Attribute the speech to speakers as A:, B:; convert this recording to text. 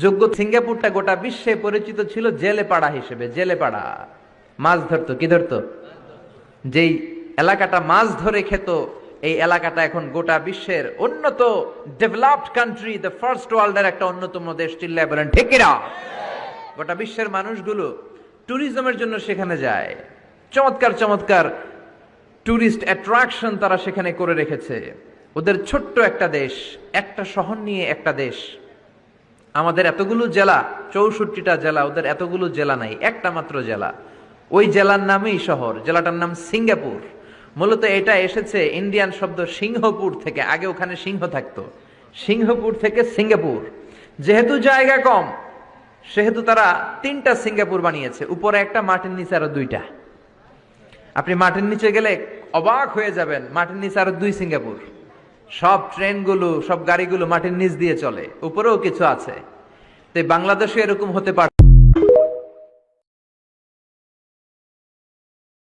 A: যোগ্য সিঙ্গাপুরটা গোটা বিশ্বে পরিচিত ছিল জেলে পাড়া হিসেবে। জেলে পাড়া মাছ ধরতো, কি ধরতো? যেই এলাকাটা মাছ ধরে খেত, এই এলাকাটা এখন গোটা বিশ্বের উন্নত ডেভেলপড কান্ট্রি, দ্য ফার্স্ট ওয়ার্ল্ডের একটা অন্যতম দেশ। চিল্লায় বলেন ঠিক কিনা? গোটা বিশ্বের মানুষগুলো ট্যুরিজমের জন্য সেখানে যায়। চমৎকার চমৎকার ট্যুরিস্ট অ্যাট্রাকশন তারা সেখানে করে রেখেছে। ওদের ছোট্ট একটা দেশ, একটা শহর নিয়ে একটা দেশ। আমাদের এতগুলো জেলা, 64টা জেলা, ওদের এতগুলো জেলা নাই, একটা মাত্র জেলা। ওই জেলার নামেই শহর, জেলাটার নাম সিঙ্গাপুর। মূলত এটা এসেছে ইন্ডিয়ান শব্দ সিংহপুর থেকে। আগে ওখানে সিংহ থাকতো, সিংহপুর থেকে সিঙ্গাপুর। যেহেতু জায়গা কম, সেহেতু তারা 3টা সিঙ্গাপুর বানিয়েছে, উপরে একটা, মাটির নিচে আরো 2টা। আপনি মাটির নিচে গেলে অবাক হয়ে যাবেন, মাটির নিচে আরো 2 সিঙ্গাপুর। সব ট্রেনগুলো, সব গাড়িগুলো মাটির নিচ দিয়ে চলে, উপরেও কিছু আছে। তো বাংলাদেশে এরকম হতে পারে।